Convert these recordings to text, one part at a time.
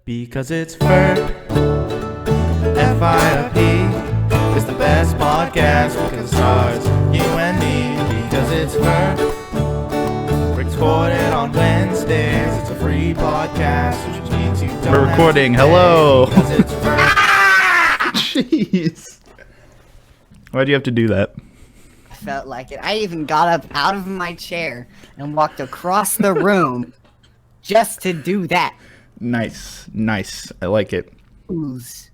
Because it's FIRP, F.I.R.P. It's the best podcast because it stars you and me. Because it's FIRP, recorded on Wednesdays. It's a free podcast, which means you don't We're recording. have to pay. Hello. Because it's FIRP. Jeez. Why'd you have to do that? I felt like it. I even got up out of my chair and walked across the room just to do that. Nice. I like it. Ooze.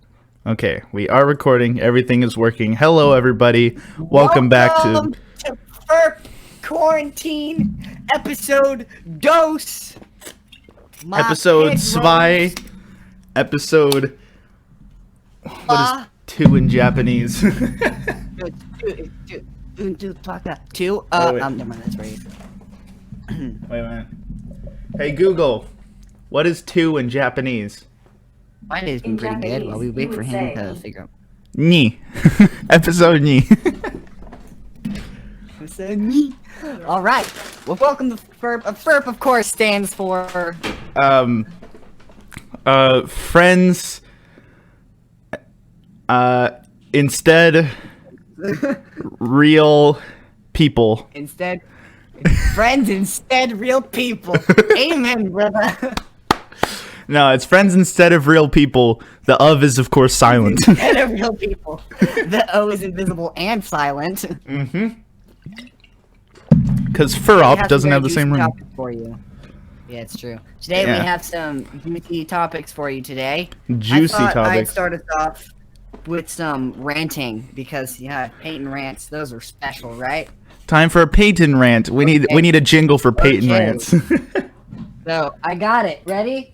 Okay, we are recording. Everything is working. Hello, everybody. Welcome back to FIRP Quarantine episode dose. episode Zwei. Episode. What is 2 in Japanese? Two. Oh, wait. Never mind. That's right. Wait a minute. Hey, Google. What is 2 in Japanese? Mine has been pretty good while we wait for him to figure out. Ni. Episode ni. All right. Well, welcome to FIRP. FIRP, of course, stands for Friends. Instead, real people. instead. Friends instead, real people. Amen, brother. No, it's friends instead of real people. The of is, of course, silent. Instead of real people. The O is invisible and silent. Because We FIRP have doesn't some have the very same juicy ring. topics for you. Yeah, it's true. Today Yeah. we have some juicy topics for you today. Juicy I thought I'd topics. start us off with some ranting because, yeah, Peyton rants, those are special, right? Time for a Peyton rant. We need a jingle for Peyton Okay. rants. So, I got it. Ready?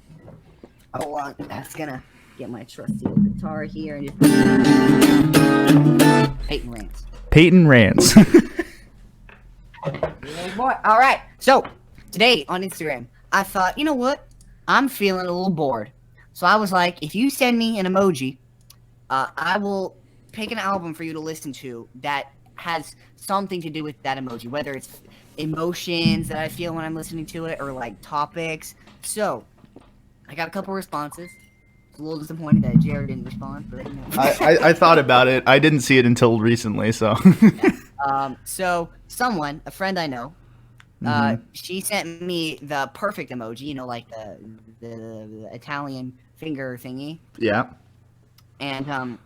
Oh, that's gonna get my trusty old guitar here and just... Peyton rants. Peyton rants. Yeah, boy. All right. So today on Instagram, I thought, you know what? I'm feeling a little bored. So I was like, if you send me an emoji, I will pick an album for you to listen to that has something to do with that emoji, whether it's emotions that I feel when I'm listening to it or like topics. So I got a couple responses. It's a little disappointed that Jared didn't respond, but you know. I thought about it. I didn't see it until recently, so. So someone, a friend I know, she sent me the perfect emoji, you know, like the Italian finger thingy, Yeah. and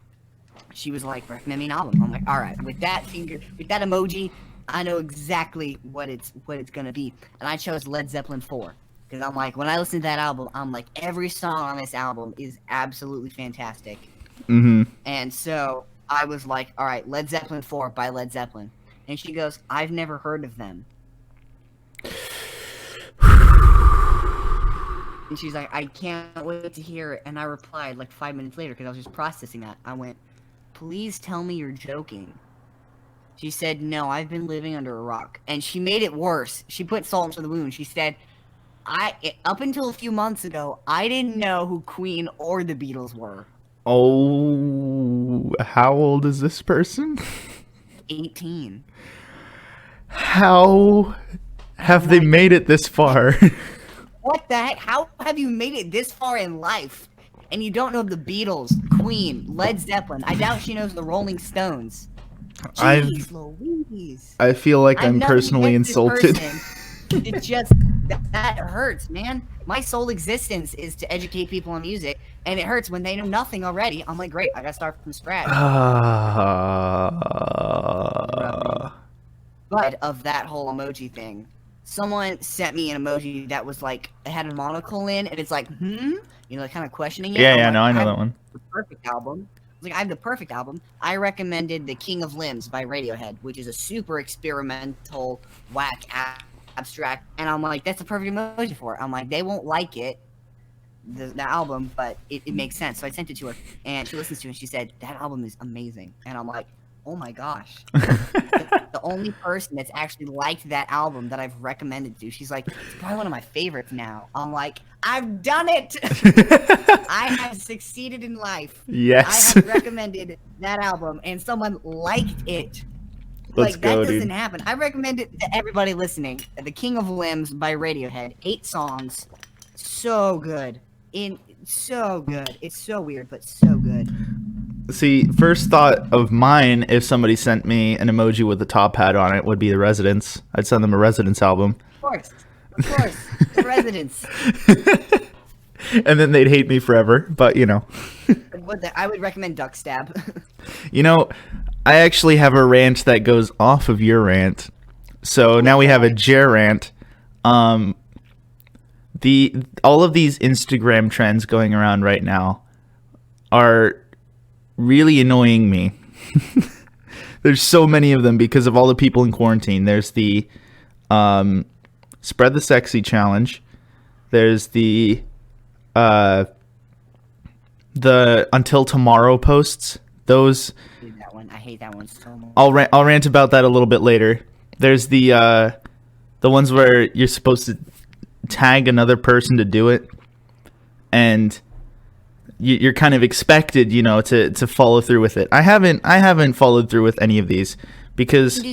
she was like, recommend me an album. I'm like, all right, with that emoji, I know exactly what it's gonna be, and I chose Led Zeppelin 4 because I'm like, when I listen to that album, I'm like, every song on this album is absolutely fantastic. And so I was like, all right, Led Zeppelin 4 by Led Zeppelin. And she goes, I've never heard of them. And she's like, I can't wait to hear it. And I replied like 5 minutes later because I was just processing that. I went, please tell me you're joking. She said, no, I've been living under a rock. And she made it worse. She put salt into the wound. She said, up until a few months ago, I didn't know who Queen or the Beatles were. Oh, how old is this person? 18. How have they made it this far? What the heck? How have you made it this far in life? And you don't know the Beatles, Queen, Led Zeppelin. I doubt she knows the Rolling Stones. Jeez Louise. I feel like I have I'm nothing personally against this insulted. person. It just, that hurts, man. My sole existence is to educate people on music, and it hurts when they know nothing already. I'm like, great, I gotta start from scratch. But of that whole emoji thing, someone sent me an emoji that was like, it had a monocle in, and it's like, you know, kind of questioning it. Yeah, I'm yeah, like, no, I know have that one. The perfect album. I was like, I have the perfect album. I recommended The King of Limbs by Radiohead, which is a super experimental, whack, abstract, and I'm like, that's the perfect emoji for it. I'm like, they won't like it, the album, but it makes sense. So I sent it to her, and she listens to it, and she said, that album is amazing. And I'm like, oh my gosh. The only person that's actually liked that album that I've recommended to, she's like, it's probably one of my favorites now. I'm like, I've done it! I have succeeded in life. Yes. I have recommended that album, and someone liked it. Let's like, go, that doesn't dude. happen. I recommend it to everybody listening. The King of Limbs by Radiohead. 8 songs. So good. It's so good. It's so weird, but so good. See, first thought of mine, if somebody sent me an emoji with a top hat on it, would be the Residents. I'd send them a Residents album. Of course, the Residents. And then they'd hate me forever, but you know. I would recommend Duck Stab. You know, I actually have a rant that goes off of your rant. So now we have a Jer rant. All of these Instagram trends going around right now are really annoying me. There's so many of them because of all the people in quarantine. There's the Spread the Sexy challenge. There's the Until Tomorrow posts. Those I hate that one so much. I'll rant about that a little bit later. There's the ones where you're supposed to tag another person to do it, and you're kind of expected, you know, to follow through with it. I haven't followed through with any of these because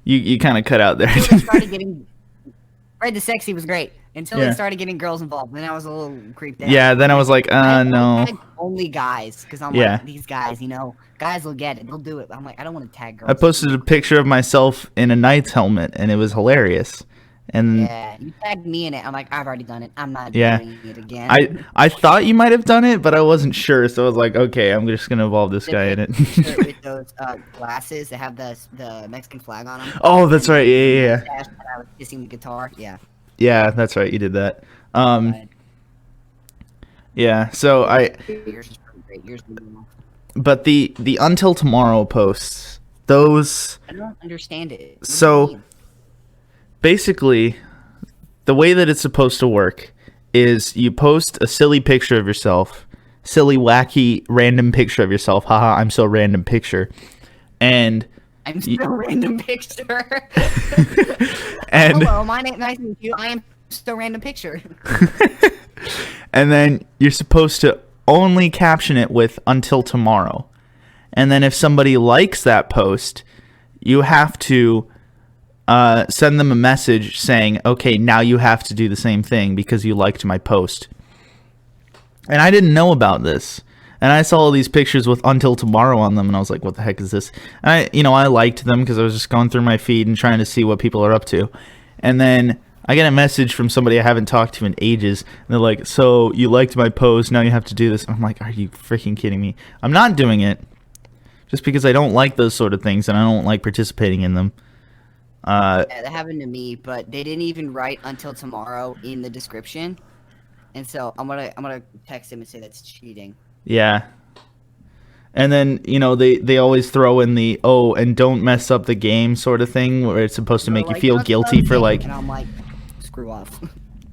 you kind of cut out there. Spread the Sexy was great until they started getting girls involved. Then I was a little creeped out. Yeah, then I was like, no. Only guys, because I'm like, these guys, you know, guys will get it. They'll do it. I'm like, I don't want to tag girls. I posted a picture of myself in a Knight's helmet, and it was hilarious. And yeah, you tagged me in it. I'm like, I've already done it. I'm not doing it again. I thought you might have done it, but I wasn't sure, so I was like, okay, I'm just gonna involve this guy in it. With those glasses that have the Mexican flag on them. Oh, that's right. Yeah. And I was kissing the guitar. Yeah. Yeah, that's right. You did that. Yeah. So Yours is pretty great. Yours is normal. But the Until Tomorrow posts, those. I don't understand it. So basically, the way that it's supposed to work is you post a silly picture of yourself, silly, wacky, random picture of yourself. Haha, I'm so random picture. And I'm so random picture. And hello, my name, nice to meet you. I am so random picture. And then you're supposed to only caption it with Until Tomorrow. And then if somebody likes that post, you have to send them a message saying, okay, now you have to do the same thing because you liked my post. And I didn't know about this. And I saw all these pictures with Until Tomorrow on them, and I was like, what the heck is this? And I liked them because I was just going through my feed and trying to see what people are up to. And then I get a message from somebody I haven't talked to in ages, and they're like, so you liked my post, now you have to do this. I'm like, are you freaking kidding me? I'm not doing it just because I don't like those sort of things, and I don't like participating in them. Yeah, that happened to me, but they didn't even write Until Tomorrow in the description. And so I'm gonna text him and say that's cheating. Yeah. And then, they always throw in the, oh, and don't mess up the game sort of thing, where it's supposed to make you feel guilty for, like... And I'm like, screw off.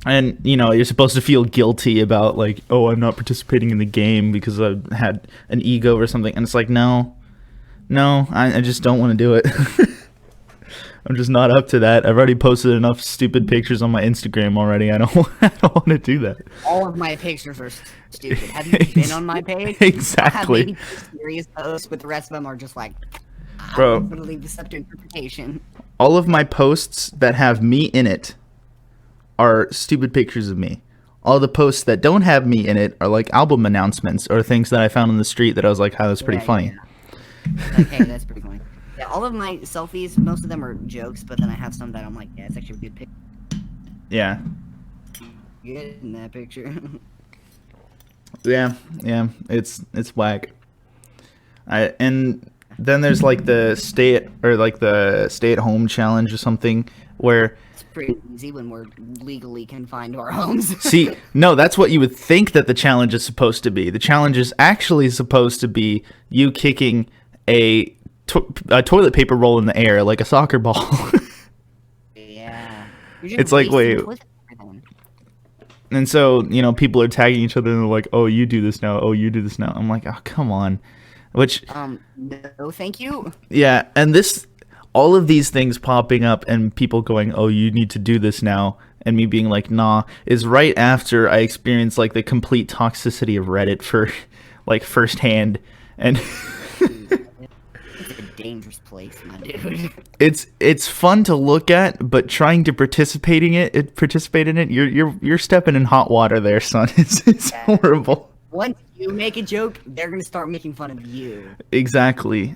And, you're supposed to feel guilty about, like, oh, I'm not participating in the game because I had an ego or something. And it's like, no, I just don't want to do it. I'm just not up to that. I've already posted enough stupid pictures on my Instagram already. I don't want to do that. All of my pictures are stupid. Have you been on my page? Exactly. I have maybe serious posts, but the rest of them are just like, bro, I'm going to leave this up to interpretation. All of my posts that have me in it are stupid pictures of me. All the posts that don't have me in it are like album announcements or things that I found on the street that I was like, oh, that's pretty funny. Yeah. Like, hey, that's pretty funny. Yeah, all of my selfies, most of them are jokes, but then I have some that I'm like, yeah, it's actually a good picture. Yeah. Good in that picture. Yeah, it's whack. And then there's like the stay at home challenge or something where it's pretty easy when we're legally confined to our homes. See, no, that's what you would think that the challenge is supposed to be. The challenge is actually supposed to be you kicking a toilet paper roll in the air like a soccer ball. Yeah. It's like, wait. And so, people are tagging each other and they're like, oh, you do this now. Oh, you do this now. I'm like, oh, come on. Which, no, thank you. Yeah. And all of these things popping up and people going, oh, you need to do this now. And me being like, nah, is right after I experienced like the complete toxicity of Reddit for like firsthand. And dangerous place, my dude. It's fun to look at, but trying to participate in it, you're stepping in hot water there, son. It's horrible. Once you make a joke, they're gonna start making fun of you. Exactly.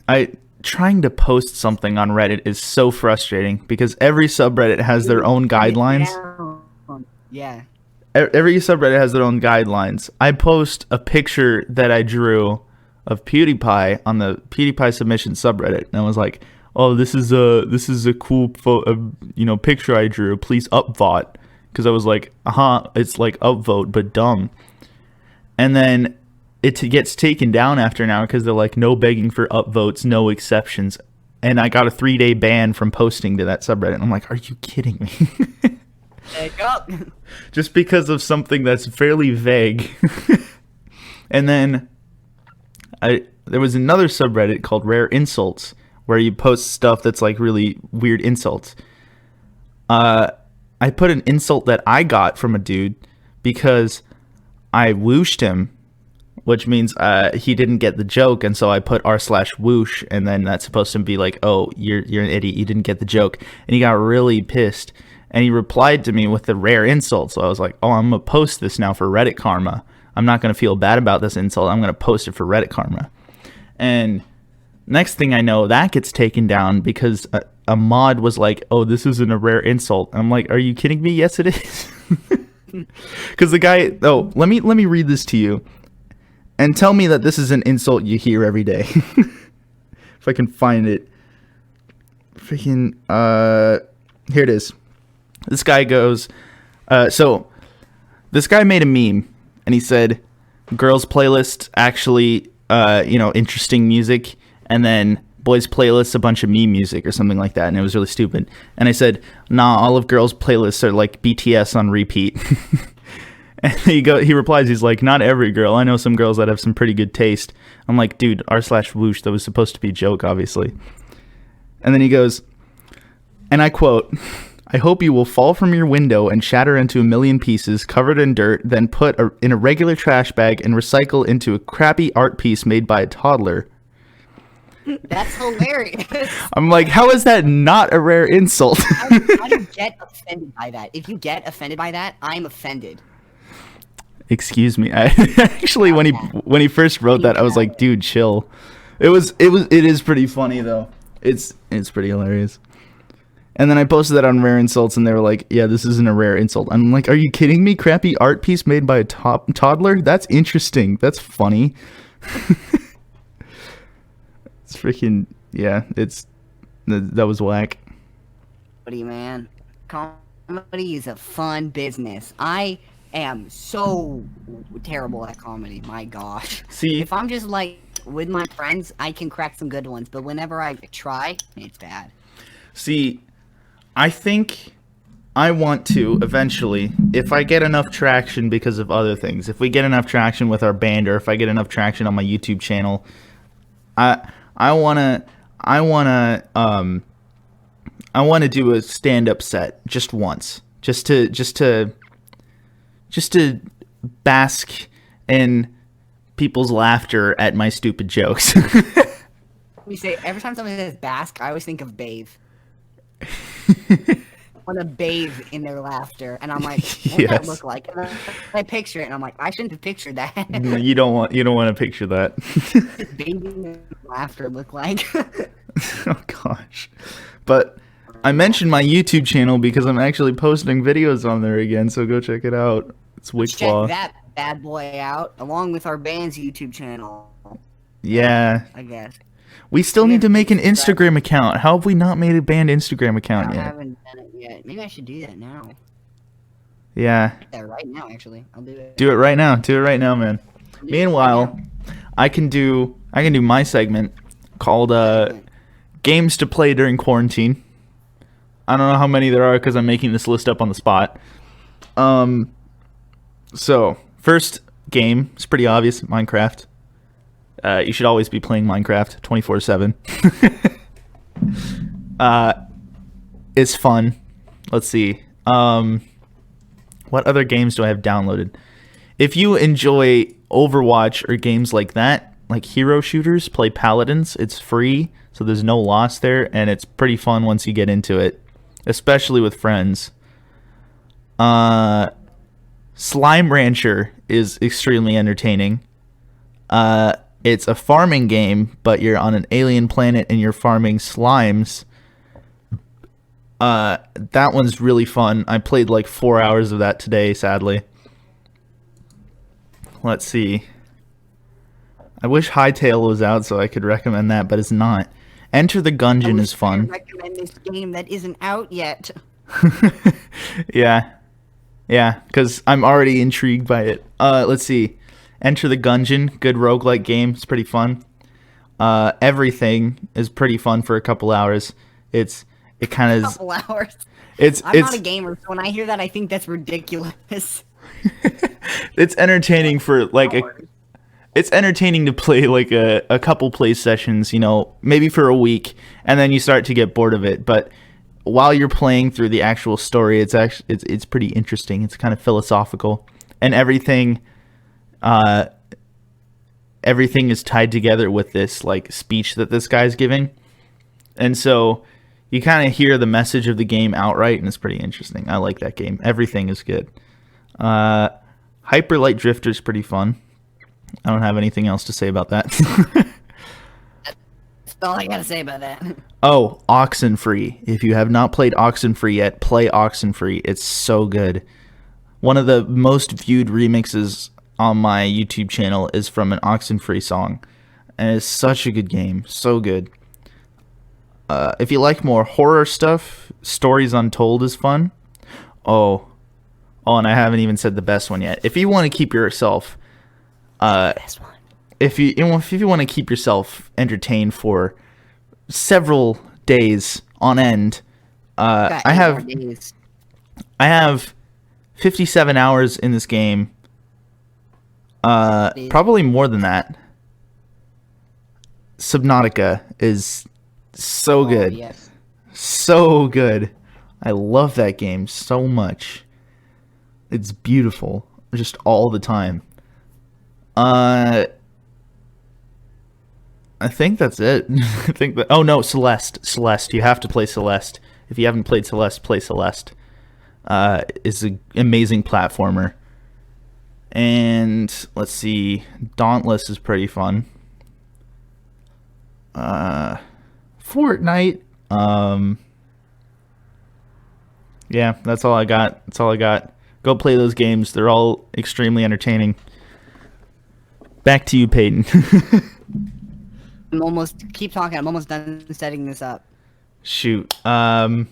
Trying to post something on Reddit is so frustrating because every subreddit has their own guidelines. Yeah. Every subreddit has their own guidelines. I post a picture that I drew of PewDiePie on the PewDiePie submission subreddit, and I was like, "Oh, this is a cool picture I drew. Please upvote," because I was like, it's like upvote but dumb. And then it gets taken down after an hour because they're like, "No begging for upvotes, no exceptions," and I got a 3-day ban from posting to that subreddit. And I'm like, "Are you kidding me?" Pick up. Just because of something that's fairly vague. And then there was another subreddit called Rare Insults where you post stuff that's like really weird insults. I put an insult that I got from a dude because I whooshed him, which means he didn't get the joke, and so I put r/whoosh, and then that's supposed to be like, "Oh, you're an idiot, you didn't get the joke," and he got really pissed. And he replied to me with the rare insult. So I was like, "Oh, I'm going to post this now for Reddit Karma. I'm not going to feel bad about this insult. I'm going to post it for Reddit Karma." And next thing I know, that gets taken down because a mod was like, "Oh, this isn't a rare insult." And I'm like, "Are you kidding me? Yes, it is." Because the guy... Oh, let me read this to you. And tell me that this is an insult you hear every day. If I can find it. Freaking... Here it is. This guy goes, so this guy made a meme and he said, "Girls playlist actually, interesting music, and then boys playlist a bunch of meme music," or something like that. And it was really stupid. And I said, "Nah, all of girls playlists are like BTS on repeat." And he replies, he's like, "Not every girl. I know some girls that have some pretty good taste." I'm like, "Dude, r/whoosh, that was supposed to be a joke, obviously." And then he goes, and I quote, "I hope you will fall from your window and shatter into a million pieces covered in dirt, then put in a regular trash bag and recycle into a crappy art piece made by a toddler." That's hilarious. I'm like, how is that not a rare insult? How do you get offended by that? If you get offended by that, I'm offended. Excuse me. Actually, when he first wrote that, I was like, "Dude, chill." It is pretty funny though. It's pretty hilarious. And then I posted that on Rare Insults, and they were like, "Yeah, this isn't a rare insult." I'm like, "Are you kidding me? Crappy art piece made by a toddler? That's interesting. That's funny." It's freaking... Yeah, that was whack. Comedy, man. Comedy is a fun business. I am so terrible at comedy. My gosh. See, if I'm just like with my friends, I can crack some good ones, but whenever I try, it's bad. See, I think I want to eventually, if I get enough traction because of other things, if we get enough traction with our band, or if I get enough traction on my YouTube channel, I wanna do a stand-up set just once, just to bask in people's laughter at my stupid jokes. We say every time someone says bask, I always think of bathe. I want to bathe in their laughter, and I'm like, what does that look like? And I picture it, and I'm like, I shouldn't have pictured that. You don't want to picture that. Bathing in laughter look like. Oh gosh, but I mentioned my YouTube channel because I'm actually posting videos on there again, so go check it out. It's Wicklaw. Check that bad boy out, along with our band's YouTube channel. Yeah, I guess. We still need to make an Instagram account. How have we not made a band Instagram account yet? I haven't done it yet. Maybe I should do that now. Yeah. Do that right now, actually. I'll do it. Do it right now. Do it right now, man. Meanwhile, I can do my segment called Games to Play During Quarantine. I don't know how many there are because I'm making this list up on the spot. So, first game, it's pretty obvious, Minecraft. You should always be playing Minecraft 24/7. It's fun. Let's see. What other games do I have downloaded? If you enjoy Overwatch or games like that, like hero shooters, play Paladins. It's free, so there's no loss there, and it's pretty fun once you get into it, especially with friends. Slime Rancher is extremely entertaining. It's a farming game, but you're on an alien planet and you're farming slimes. That one's really fun. I played like 4 hours of that today, sadly. Let's see. I wish Hytale was out so I could recommend that, but it's not. Enter the Gungeon is fun. I recommend this game that isn't out yet. Yeah, because I'm already intrigued by it. Let's see. Enter the Gungeon, good roguelike game. It's pretty fun. Everything is pretty fun for a couple hours. It kind of Couple hours. I'm not a gamer, so when I hear that, I think that's ridiculous. It's entertaining for like it's entertaining to play like a couple play sessions, you know, maybe for a week, and then you start to get bored of it. But while you're playing through the actual story, it's pretty interesting. It's kind of philosophical, and everything is tied together with this like speech that this guy's giving, and so you kind of hear the message of the game outright, and it's pretty interesting. I like that game. Everything is good. Hyper Light Drifter is pretty fun. I don't have anything else to say about that. That's all I gotta say about that. Oh, Oxenfree. If you have not played Oxenfree yet, play Oxenfree. It's so good. One of the most viewed remixes on my YouTube channel is from an Oxenfree song. And it's such a good game. So good. If you like more horror stuff, Stories Untold is fun. Oh, and I haven't even said the best one yet. If you want to keep yourself... Best one. If you want to keep yourself entertained for several days on end, I have 57 hours in this game. Probably more than that. Subnautica is so good. Yes. So good. I love that game so much. It's beautiful just all the time. I think that's it. Oh no, Celeste. You have to play Celeste. If you haven't played Celeste, play Celeste. It's an amazing platformer. And let's see, Dauntless is pretty fun. Fortnite. Yeah, that's all I got. Go play those games. They're all extremely entertaining. Back to you, Peyton. Keep talking. I'm almost done setting this up. Shoot. Almost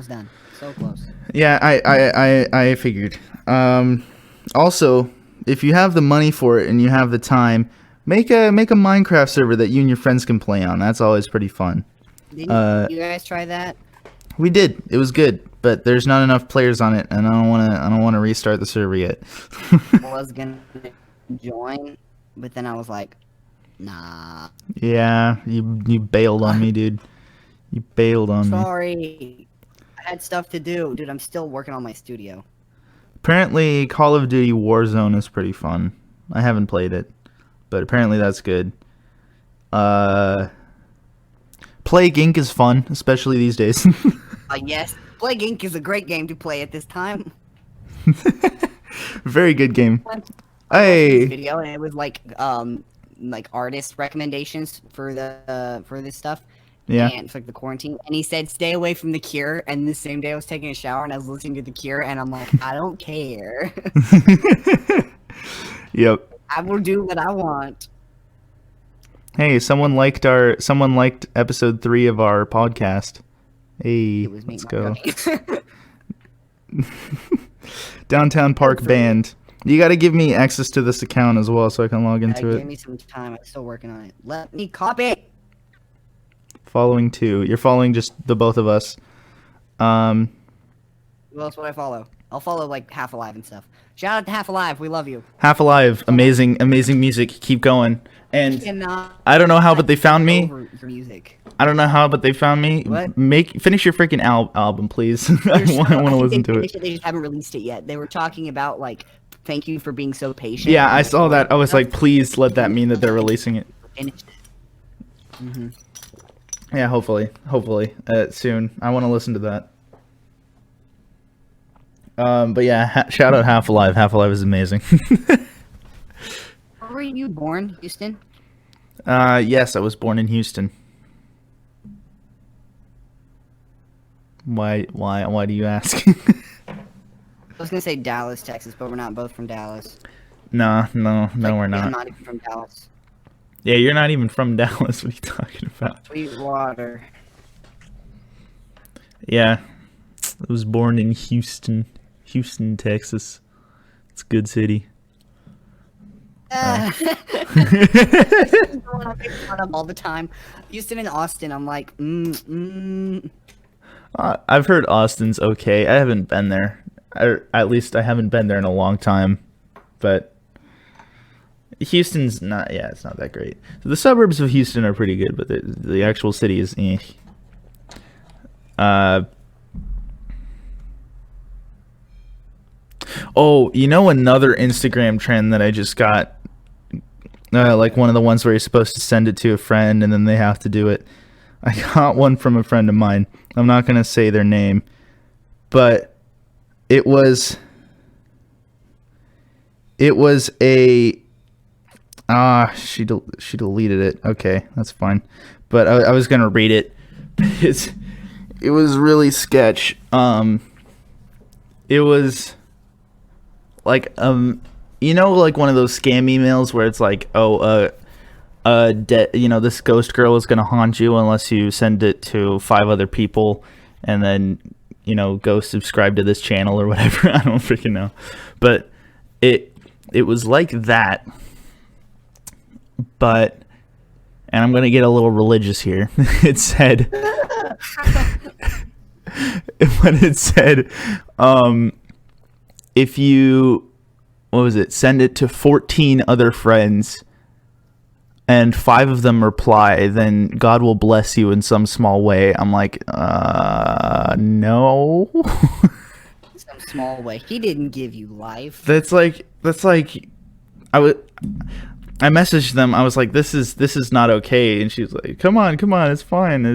done. So close. Yeah, I figured. Also, if you have the money for it and you have the time, make a Minecraft server that you and your friends can play on. That's always pretty fun. Didn't you guys try that? We did. It was good, but there's not enough players on it, and I don't want to restart the server yet. I was gonna join, but then I was like, nah. Yeah, you bailed on me, dude. You bailed on me. Sorry. I had stuff to do. Dude, I'm still working on my studio. Apparently, Call of Duty Warzone is pretty fun. I haven't played it, but apparently that's good. Plague Inc. is fun, especially these days. Yes, Plague Inc. is a great game to play at this time. Very good game. Hey. Video, and it was like artist recommendations for this stuff. Yeah. And it's like the quarantine, and he said stay away from The Cure. And the same day I was taking a shower and I was listening to The Cure, and I'm like, I don't care. Yep. I will do what I want. Hey, someone liked episode 3 of our podcast. Hey, let's go. Downtown Park Band. You got to give me access to this account as well so I can log into it. Give me some time. I'm still working on it. Let me copy. Following 2. You're following just the both of us. Who else would I follow? I'll follow like Half Alive and stuff. Shout out to Half Alive, we love you. Half Alive, amazing music. Keep going. And I don't know how, but they found me. Over your music. I don't know how, but they found me. What? Finish your freaking album, please. I want to listen to it. They just haven't released it yet. They were talking about like, thank you for being so patient. Yeah, I saw that. I was like, please let that mean that they're releasing it. Mm-hmm. Yeah, hopefully soon. I want to listen to that. But yeah, shout out Half Alive. Half Alive is amazing. Where were you born, Houston? Yes, I was born in Houston. Why do you ask? I was gonna say Dallas, Texas, but we're not both from Dallas. No, we're I'm not. not even from Dallas. Yeah, you're not even from Dallas. What are you talking about? Sweetwater. Yeah, I was born in Houston, Texas. It's a good city. All the time. Houston and Austin, I'm like, I've heard Austin's okay. I haven't been there. At least I haven't been there in a long time. But Houston's not. Yeah, it's not that great. So the suburbs of Houston are pretty good, but the actual city is. Oh, you know another Instagram trend that I just got. Like one of the ones where you're supposed to send it to a friend and then they have to do it. I got one from a friend of mine. I'm not going to say their name, but it was a she deleted it. Okay, that's fine. But I was going to read it. It was really sketch. It was like you know, like one of those scam emails where it's like, this ghost girl is gonna haunt you unless you send it to 5 other people, and then go subscribe to this channel or whatever. I don't freaking know, but it was like that. But, and I'm gonna get a little religious here. It said, if you, what was it? Send it to 14 other friends and 5 of them reply, then God will bless you in some small way. I'm like, no. Some small way. He didn't give you life. That's like I messaged them. I was like, this is not okay. And she was like, come on, it's fine.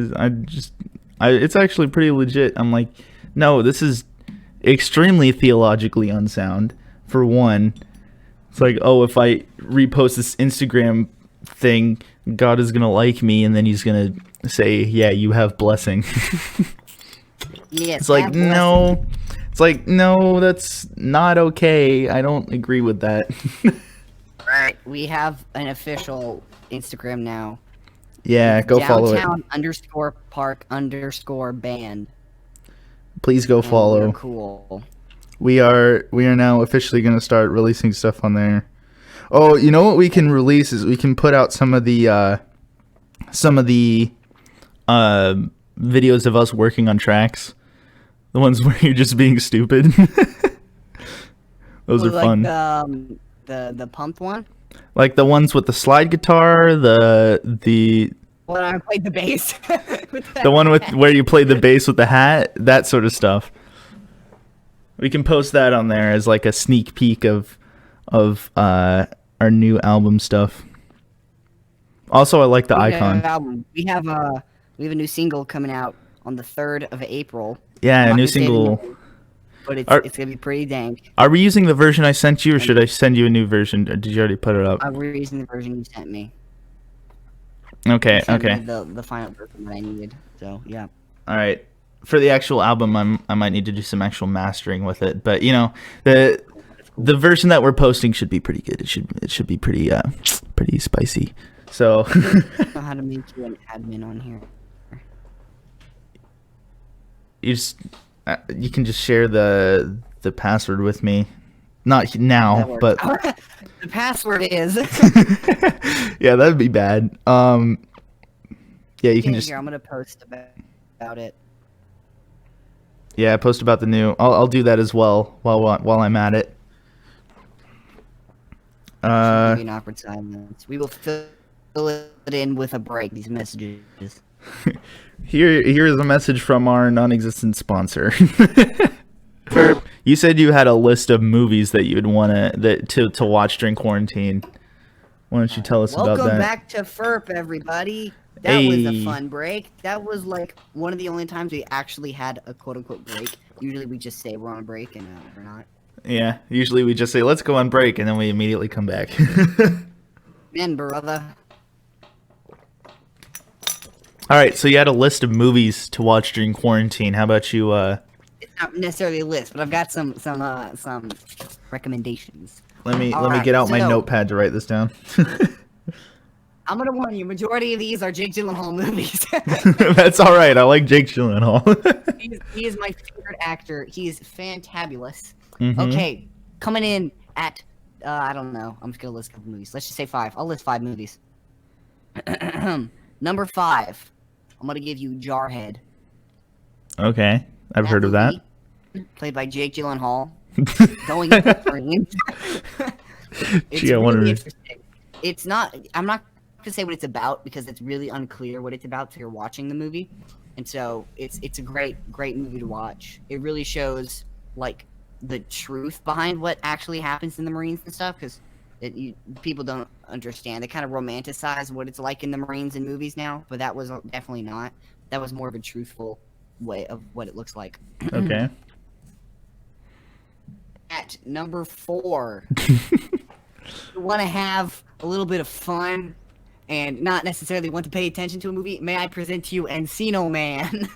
It's actually pretty legit. I'm like, no, this is extremely theologically unsound. For one, it's like, oh, if I repost this Instagram thing, God is gonna like me, and then he's gonna say, yeah, you have blessing. Yes, it's like, no. It's like, no, that's not okay. I don't agree with that. Right. We have an official Instagram now. Yeah, go follow it. Downtown_park_band. Please go follow. Cool. We are now officially going to start releasing stuff on there. Oh, you know what we can release is we can put out some of the videos of us working on tracks. The ones where you're just being stupid. Those are fun. The pumped one? Like the ones with the slide guitar, the when I played the bass. The one with where you play the bass with the hat, that sort of stuff. We can post that on there as like a sneak peek of our new album stuff. Also, I like the icon. We have a new single coming out on the 3rd of April. Yeah, a new single. But it's gonna be pretty dank. Are we using the version I sent you, or should I send you a new version? Or did you already put it up? We're using the version you sent me. Okay, You sent okay. me the final version that I needed. So yeah. All right. For the actual album, I might need to do some actual mastering with it, but the version that we're posting should be pretty good. It should be pretty spicy. So I don't know how to make you an admin on here. You can just share the password with me. Not now, but the password is. Yeah, that'd be bad. Yeah, you can just. Here, I'm gonna post about it. Yeah, post about the new. I'll do that as well while I'm at it. Should be an awkward silence. We will fill it in with a break. These messages. Here's a message from our non-existent sponsor. You said you had a list of movies that you'd want to watch during quarantine. Why don't you tell us about that? Welcome back to FIRP, everybody. That was a fun break. That was like one of the only times we actually had a quote-unquote break. Usually we just say we're on break, and we're not. Yeah, usually we just say, let's go on break, and then we immediately come back. Man, brother. All right, so you had a list of movies to watch during quarantine. How about you? It's not necessarily a list, but I've got some recommendations. Let me get out my notepad to write this down. I'm gonna warn you, majority of these are Jake Gyllenhaal movies. That's all right. I like Jake Gyllenhaal. He is my favorite actor. He is fantabulous. Mm-hmm. Okay, coming in at I don't know. I'm just gonna list a couple movies. Let's just say 5. I'll list 5 movies. Number 5. I'm gonna give you Jarhead. Okay, I've heard of that. Played by Jake Gyllenhaal. Going into the Marines. It's really interesting. It's not. I'm not gonna say what it's about because it's really unclear what it's about till you're watching the movie, and so it's a great movie to watch. It really shows like the truth behind what actually happens in the Marines and stuff because people don't understand. They kind of romanticize what it's like in the Marines in movies now, but that was definitely not. That was more of a truthful way of what it looks like. Okay. At number 4, you want to have a little bit of fun and not necessarily want to pay attention to a movie, may I present to you Encino Man.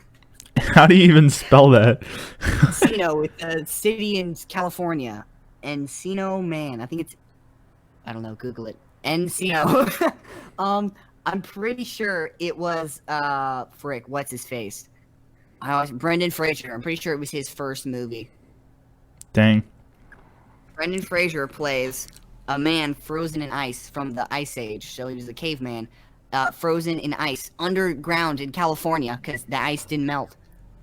How do you even spell that? Encino, with a city in California. Encino Man. I think it's... I don't know, Google it. Encino. I'm pretty sure it was, what's his face? Brendan Fraser. I'm pretty sure it was his first movie. Dang. Brendan Fraser plays a man frozen in ice from the Ice Age, so he was a caveman, frozen in ice underground in California because the ice didn't melt.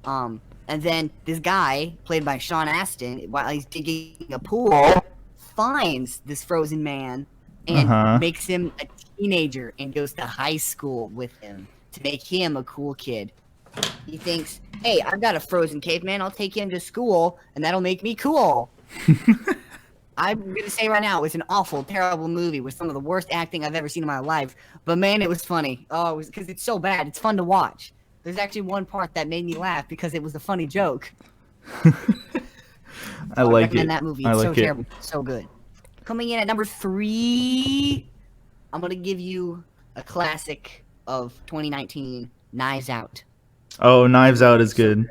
And then this guy, played by Sean Astin, while he's digging a pool, finds this frozen man and makes him a teenager and goes to high school with him to make him a cool kid. He thinks, hey, I've got a frozen caveman, I'll take him to school, and that'll make me cool. I'm going to say right now, it's an awful, terrible movie with some of the worst acting I've ever seen in my life. But man, it was funny. Oh, because it's so bad. It's fun to watch. There's actually one part that made me laugh because it was a funny joke. I like it. Recommend that movie. It's so terrible. So good. Coming in at number 3, I'm going to give you a classic of 2019, Knives Out. Oh, Knives Out is good.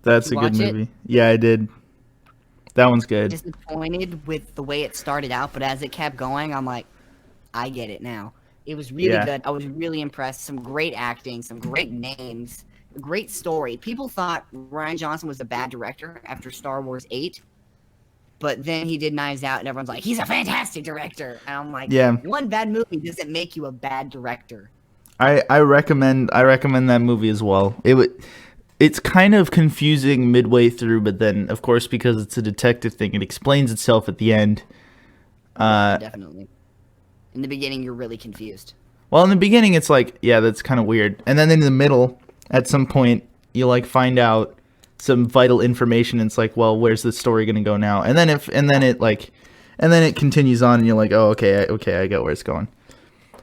That's a good movie. Yeah, I did. That one's good. Disappointed with the way it started out, but as it kept going, I'm like, I get it now. It was really good. I was really impressed. Some great acting, some great names, a great story. People thought Rian Johnson was a bad director after Star Wars 8, but then he did Knives Out, and everyone's like, he's a fantastic director. And I'm like, one bad movie doesn't make you a bad director. I recommend that movie as well. It's kind of confusing midway through, but then, of course, because it's a detective thing, it explains itself at the end. Definitely. In the beginning, you're really confused. Well, in the beginning, it's like, yeah, that's kind of weird. And then in the middle, at some point, you like find out some vital information. And it's like, well, where's the story going to go now? And then it continues on, and you're like, oh, okay, I get where it's going.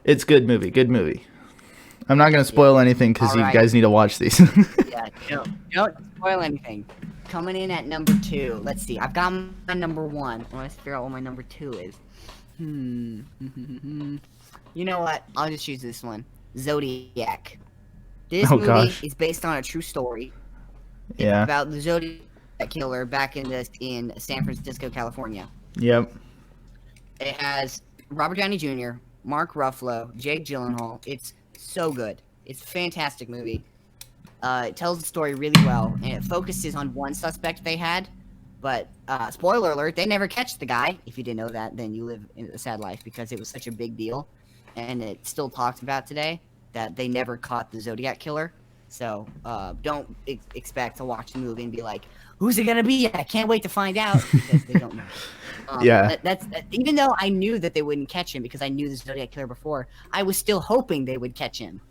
It's good movie. Good movie. I'm not going to spoil anything because you guys need to watch these. Yeah, don't spoil anything. Coming in at number 2. Let's see. I've got my number 1. I want to figure out what my number 2 is. You know what? I'll just choose this one. Zodiac. This movie is based on a true story. Yeah. It's about the Zodiac killer back in San Francisco, California. Yep. It has Robert Downey Jr., Mark Ruffalo, Jake Gyllenhaal. It's so good. It's a fantastic movie. It tells the story really well, and it focuses on one suspect they had. But, spoiler alert, they never catch the guy. If you didn't know that, then you live in a sad life because it was such a big deal. And it's still talked about today that they never caught the Zodiac killer. So don't expect to watch the movie and be like, "Who's it gonna be? I can't wait to find out," because they don't know. Yeah. That's even though I knew that they wouldn't catch him because I knew the Zodiac Killer before, I was still hoping they would catch him.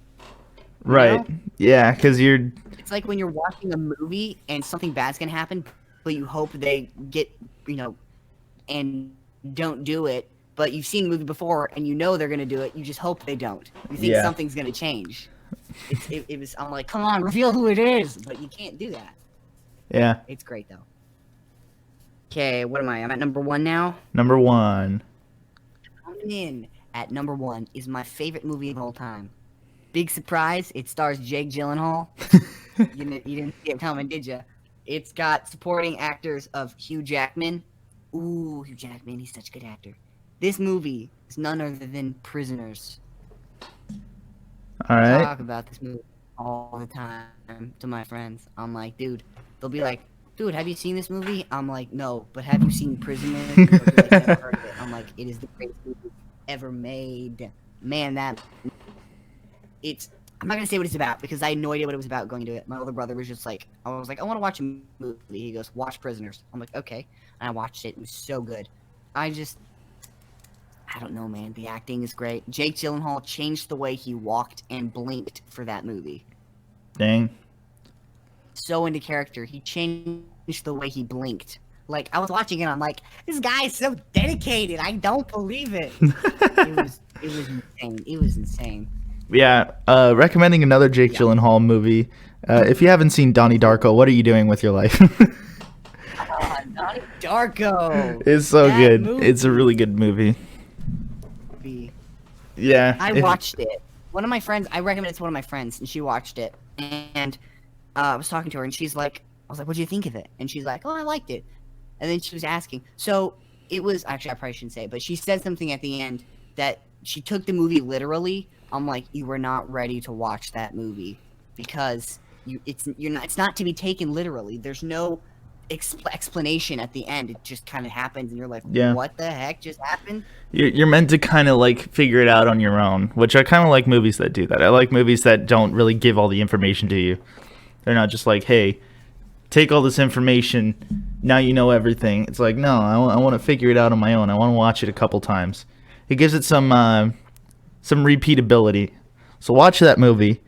You Right. know? Yeah, because you're. It's like when you're watching a movie and something bad's gonna happen, but you hope they get, and don't do it. But you've seen the movie before and you know they're gonna do it. You just hope they don't. You think Yeah. something's gonna change. It was. I'm like, come on, reveal who it is, but you can't do that. Yeah. It's great though. Okay, what am I? I'm at number 1 now. Number 1. Coming in at number 1 is my favorite movie of all time. Big surprise! It stars Jake Gyllenhaal. You didn't see it coming, did you? It's got supporting actors of Hugh Jackman. Ooh, Hugh Jackman, he's such a good actor. This movie is none other than Prisoners. All I right. talk about this movie all the time to my friends. I'm like, dude, they'll be like, dude, have you seen this movie? I'm like, no, but have you seen Prisoners? They'll be like, never heard of it. I'm like, it is the greatest movie ever made. Man, I'm not gonna say what it's about because I had no idea what it was about going into it. My older brother was just like, I was like, I want to watch a movie. He goes, watch Prisoners. I'm like, okay, and I watched it. It was so good. I don't know, man. The acting is great. Jake Gyllenhaal changed the way he walked and blinked for that movie. Dang. So into character, he changed the way he blinked. Like I was watching it, I'm like, this guy is so dedicated. I don't believe it. It was insane. It was insane. Yeah. Recommending another Jake Gyllenhaal movie. If you haven't seen Donnie Darko, what are you doing with your life? Donnie Darko. It's so That good. movie. It's a really good movie. Yeah. I watched it. One of my friends, I recommended it to one of my friends, and she watched it. And I was talking to her, and I was like, what do you think of it? And she's like, oh, I liked it. And then she was asking. So it was, actually, I probably shouldn't say it, but she said something at the end that she took the movie literally. I'm like, you were not ready to watch that movie because it's not to be taken literally. There's no explanation at the end. It just kind of happens, and you're like, Yeah. what the heck just happened? You're meant to kind of like figure it out on your own, which I kind of like movies that do that. I like movies that don't really give all the information to you. They're not just like, hey, take all this information, now you know everything. It's like, no, I want to figure it out on my own. I want to watch it a couple times. It gives it some repeatability. So watch that movie,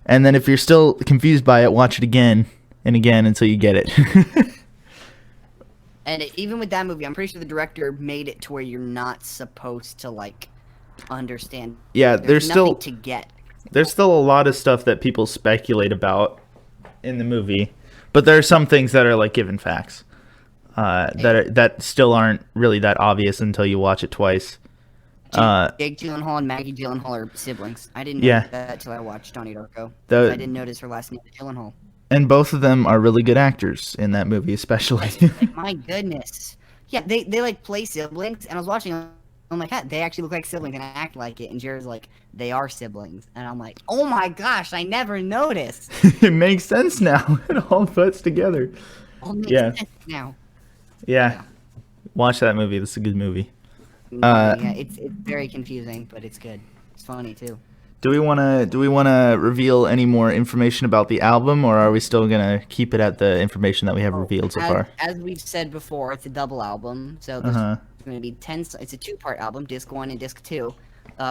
and then if you're still confused by it, watch it again and again until you get it. And even with that movie, I'm pretty sure the director made it to where you're not supposed to like understand. Yeah, there's nothing still to get. there's still a lot of stuff that people speculate about in the movie, but there are some things that are like given facts that still aren't really that obvious until you watch it twice. Jake Gyllenhaal and Maggie Gyllenhaal are siblings. I didn't know Yeah. that until I watched Donnie Darko. The- I didn't notice her last name was Gyllenhaal. And both of them are really good actors in that movie, especially. Like, my goodness. Yeah, they like play siblings, and I was watching them. I'm like, they actually look like siblings and act like it. And Jared's like, they are siblings. And I'm like, oh my gosh, I never noticed. It makes sense now. It all fits together. All makes Yeah. sense now. Yeah. Watch that movie. This is a good movie. Yeah, it's very confusing, but it's good. It's funny too. Do we wanna reveal any more information about the album, or are we still gonna keep it at the information that we have revealed so far? As we've said before, it's a double album, so there's going to be 10. It's a 2-part album, disc 1 and disc 2.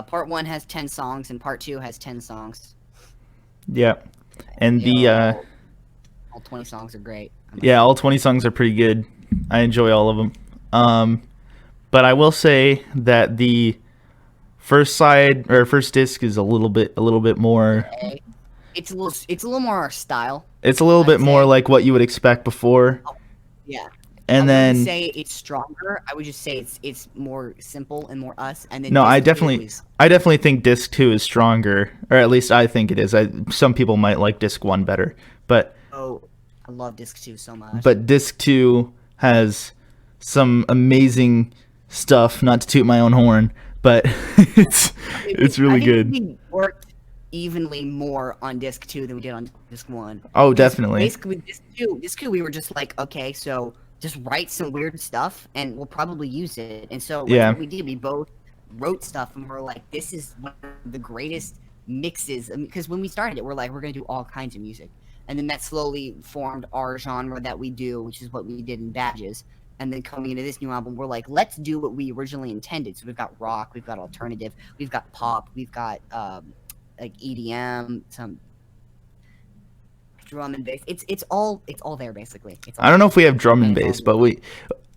Part 1 has 10 songs, and part 2 has 10 songs. Yeah. And all 20 songs are great. all 20 songs are pretty good. I enjoy all of them. But I will say that the first disc is a little bit more. It's a little more our style. It's a little bit more like what you would expect before. Yeah. And I then wouldn't say it's stronger. I would just say it's more simple and more us. And then no, I disc 2 definitely think disc 2 is stronger, or at least I think it is. Some people might like disc 1 better, but I love disc 2 so much. But disc 2 has some amazing stuff. Not to toot my own horn, but it's really good. We worked evenly more on disc 2 than we did on disc 1. Oh, definitely. Basically, disc 2, we were just like, okay, so just write some weird stuff, and we'll probably use it. And so, what we did. We both wrote stuff, and we're like, this is one of the greatest mixes, because when we started it, we're like, we're gonna do all kinds of music, and then that slowly formed our genre that we do, which is what we did in Badges. And then coming into this new album, we're like, let's do what we originally intended. So we've got rock, we've got alternative, we've got pop, we've got like EDM, some drum and bass. It's all there basically. It's all I don't know if we have drum and and it's bass, all but we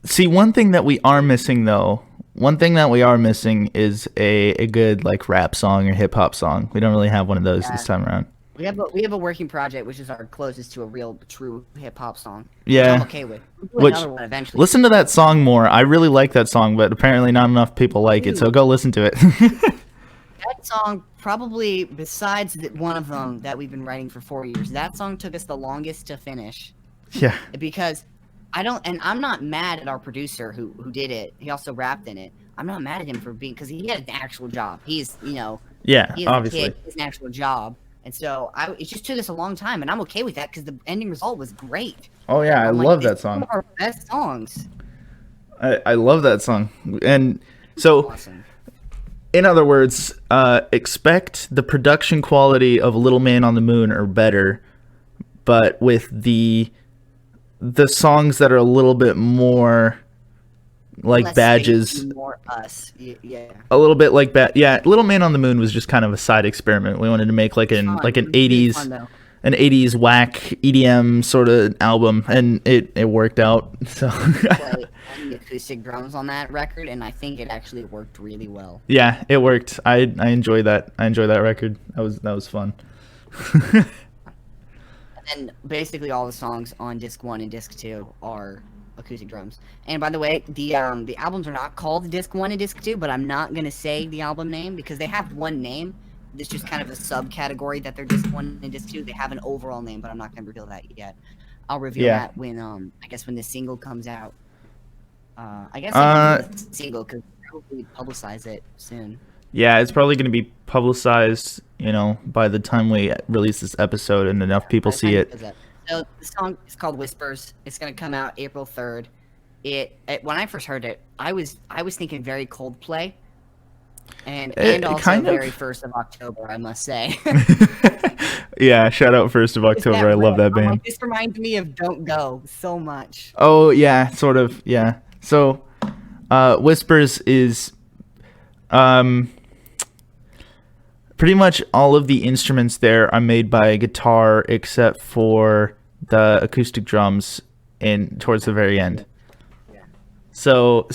see one thing that we are missing though. One thing that we are missing is a good like rap song or hip hop song. We don't really have one of those this time around. We have a working project, which is our closest to a real, true hip hop song. Yeah. Which I'm okay with. We'll do Which another one eventually. listen to that song more. I really like that song, but apparently not enough people like it. So go listen to it. That song, probably besides one of them that we've been writing for 4 years, that song took us the longest to finish. Yeah. Because I'm not mad at our producer who did it. He also rapped in it. I'm not mad at him for being, because he had an actual job. He's, Yeah, he has obviously. a kid, he has an actual job. And so it just took us a long time, and I'm okay with that because the ending result was great. Oh yeah, I I'm like, love this that is song. one of our best songs. I love that song. And so Awesome. in other words, expect the production quality of Little Man on the Moon or better, but with the songs that are a little bit more like Less Badges, space, more us. Yeah. a little bit like yeah, Little Man on the Moon was just kind of a side experiment. We wanted to make like an Fun. like an It was really 80s fun, though. an 80s whack EDM sort of album, and it worked out. So Play the acoustic drums on that record, and I think it actually worked really well. yeah, it worked. I enjoyed that. I enjoyed that record. That was fun. And basically all the songs on disc 1 and disc 2 are acoustic drums. And by the way, the albums are not called disc 1 and disc 2, but I'm not going to say the album name because they have one name. It's just kind of a subcategory that they're disc 1 and disc 2. They have an overall name, but I'm not going to reveal that yet. I'll reveal that when I guess when the single comes out. I guess the single, because we'll probably publicize it soon. Yeah, it's probably going to be publicized, by the time we release this episode and enough people see it. So the song is called Whispers. It's gonna come out April 3rd. When I first heard it, I was thinking very Coldplay, and also kind of. very 1st of October, I must say. Yeah, shout out 1st of October. I love that band. Like, this reminds me of Don't Go so much. Oh yeah, sort of. Yeah. So, Whispers is, pretty much all of the instruments there are made by guitar except for the acoustic drums towards the very end. Yeah. So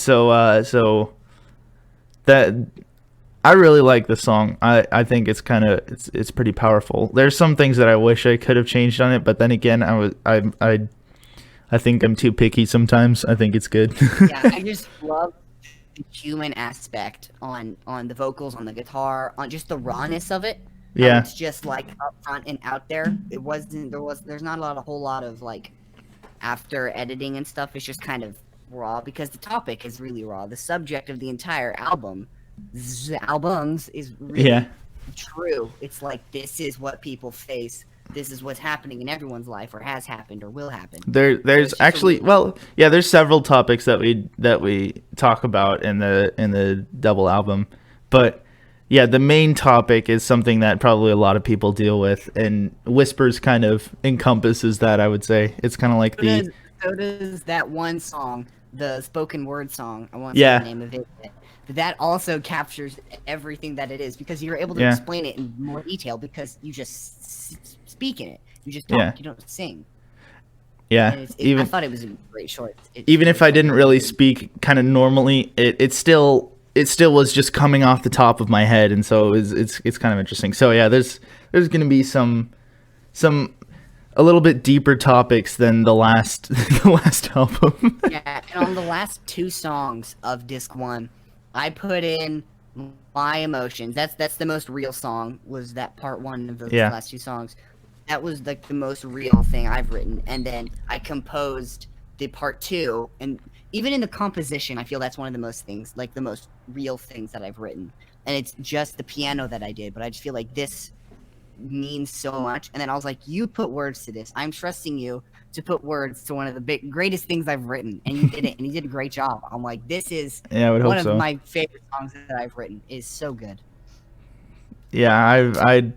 that I really like the song. I think it's it's pretty powerful. There's some things that I wish I could have changed on it, but then again, I think I'm too picky sometimes. I think it's good. Yeah, I just love the human aspect on the vocals, on the guitar, on just the rawness of it. Yeah. It's just like up front and out there. There's not a whole lot of like after editing and stuff. It's just kind of raw because the topic is really raw. The subject of the entire albums is really true. It's like, this is what people face. This is what's happening in everyone's life, or has happened, or will happen. There's actually, there's several topics that we talk about in the double album, but yeah, the main topic is something that probably a lot of people deal with, and Whispers kind of encompasses that. I would say it's kind of like so does that one song, the spoken word song. I want to say the name of it. But that also captures everything that it is, because you're able to explain it in more detail because you just speak in it. You just talk. You don't sing. Yeah. I thought it was a great short. Even if I didn't really speak kind of normally, it still was just coming off the top of my head, and so it's kind of interesting. So yeah, there's going to be some a little bit deeper topics than the last album. Yeah, and on the last 2 songs of disc 1, I put in my emotions. That's the most real song, was that part 1 of those last 2 songs. That was like the most real thing I've written. And then I composed the part 2, and even in the composition, I feel that's one of the most real things that I've written. And it's just the piano that I did, but I just feel like this means so much. And then I was like, you put words to this. I'm trusting you to put words to one of the greatest things I've written, and you did it, and you did a great job. I'm like, this is I would one hope of so. my favorite songs that I've written. Is so good. yeah,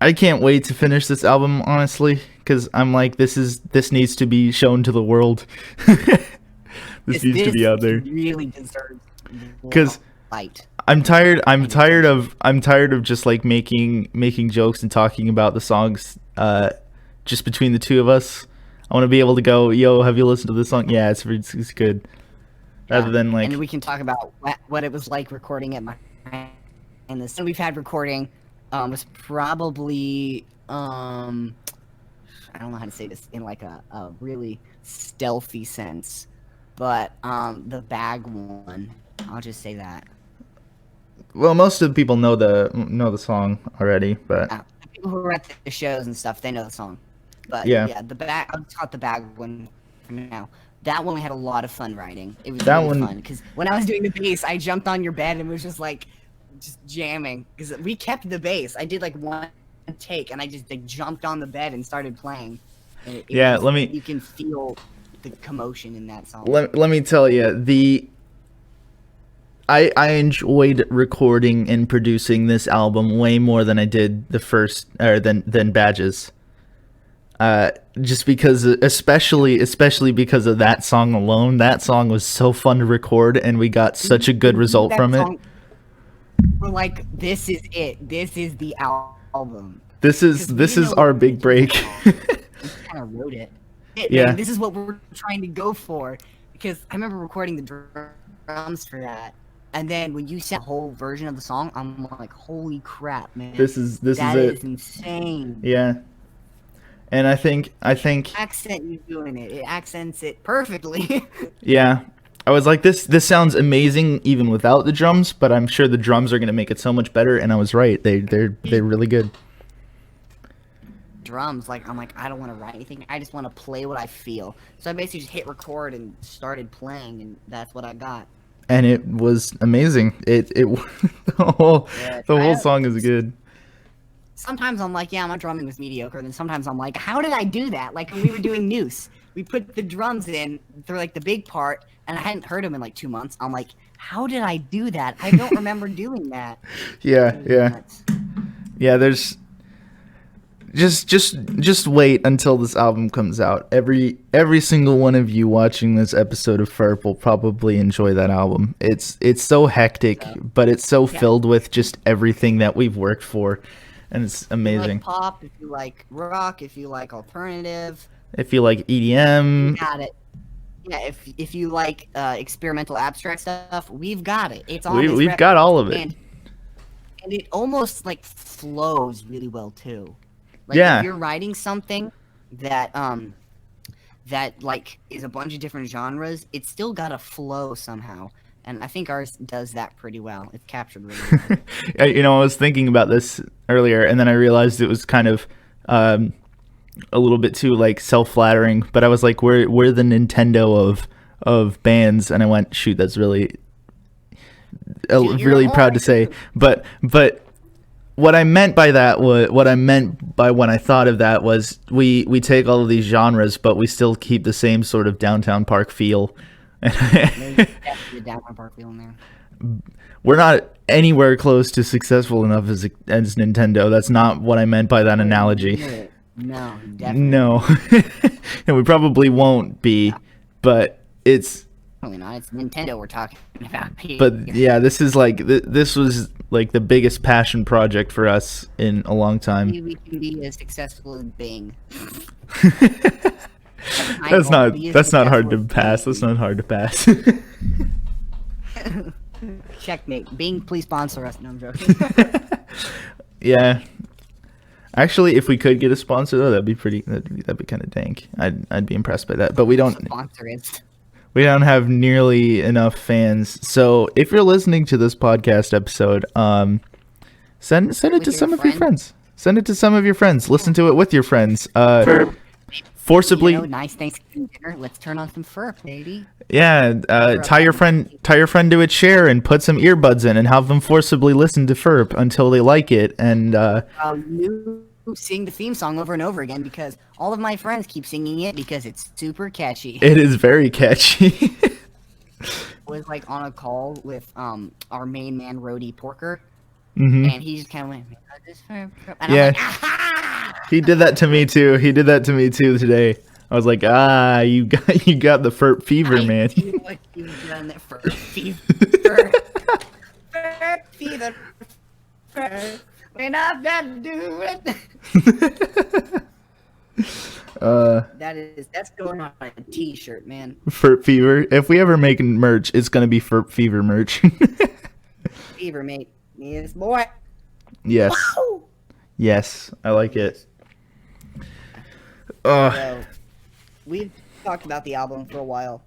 I can't wait to finish this album, honestly, because I'm like, this needs to be shown to the world. This needs to be out there. Really deserves Because light. I'm tired of just like making jokes and talking about the songs just between the two of us. I want to be able to go, yo, have you listened to this song? Yeah, it's good. Rather than like, and we can talk about what it was like recording at my and this. And we've had recording was probably I don't know how to say this in like a really stealthy sense, but the bag one, I'll just say that. well, most of the people know the song already, but People who are at the shows and stuff, they know the song. But yeah, the bag, I'll just call it the bag one for now. That one we had a lot of fun writing. It was That really one- fun because when I was doing the bass, I jumped on your bed and was just like jamming because we kept the bass. I did like one take and I just like jumped on the bed and started playing. And Yeah, was- you can feel the commotion in that song. let me tell you, I enjoyed recording and producing this album way more than I did the first, or than Badges. Just because, especially because of that song alone. That song was so fun to record, and we got such a good result That from it. song, we're like, this is it. This is the album. This is our big break. We kind of wrote it. Yeah. Man, this is what we're trying to go for. Because I remember recording the drums for that, and then when you sent the whole version of the song, I'm like, holy crap, man! This is that it. is insane. Yeah. And I think Accent you doing it. It accents it perfectly. yeah. I was like, this sounds amazing even without the drums, but I'm sure the drums are gonna make it so much better. And I was right. They're really good. Drums, like I'm like, I don't want to write anything. I just want to play what I feel. So I basically just hit record and started playing, and that's what I got. And it was amazing. It the whole song is good. Sometimes I'm like, yeah, my drumming was mediocre. And then sometimes I'm like, how did I do that? Like when we were doing Noose, we put the drums in for like the big part, and I hadn't heard them in like 2 months. I'm like, how did I do that? I don't remember doing that. Yeah. There's just wait until this album comes out. Every single one of you watching this episode of FIRP will probably enjoy that album. It's so hectic, but it's so filled with just everything that we've worked for, and it's amazing. If you like pop, if you like rock, if you like alternative, If you like EDM, we got it. Yeah, if you like experimental abstract stuff, we've got it. It's on. we've got all of it. And it almost like flows really well too. Like Yeah. if you're writing something that that like is a bunch of different genres, it's still got a flow somehow. And I think ours does that pretty well. It's captured really well. I was thinking about this earlier, and then I realized it was kind of a little bit too like self-flattering. But I was like, we're the Nintendo of bands, and I went, shoot, that's really really proud to say. But what I meant by that was when I thought of that was we take all of these genres, but we still keep the same sort of downtown park feel. There's definitely a downtown park feel in there. We're not anywhere close to successful enough as Nintendo. That's not what I meant by that analogy. No, definitely No, and we probably won't be, but it's. not. It's Nintendo we're talking about here. But yeah, this is like this was like the biggest passion project for us in a long time. Maybe we can be as successful as Bing. That's not hard to pass. That's not hard to pass. Checkmate. Bing, please sponsor us. No, I'm joking. Yeah. Actually, if we could get a sponsor though, that'd be kind of dank. I'd be impressed by that. But we don't. Sponsor is. We don't have nearly enough fans. So if you're listening to this podcast episode, send it to some of your friends. Send it to some of your friends. Listen to it with your friends. Forcibly. Nice Thanksgiving dinner. Let's turn on some FIRP, baby. Yeah. Tie your friend to a chair and put some earbuds in and have them forcibly listen to FIRP until they like it. And sing the theme song over and over again because all of my friends keep singing it because it's super catchy. It is very catchy. I was like on a call with our main man Rody Porker, Mm-hmm. And he just kind of went, this FIRP. And Yeah. I'm like, aha! He did that to me too. He did that to me too today. I was like, you got the FIRP fever, I man. see what you've done there for fever. FIRP fever. FIRP. When I've got to do it. That's going on a t-shirt, man. FIRP fever. If we ever make merch, it's gonna be FIRP fever merch. Fever, mate. Yes, boy. Yes. Woo! Yes, I like it. So, we've talked about the album for a while,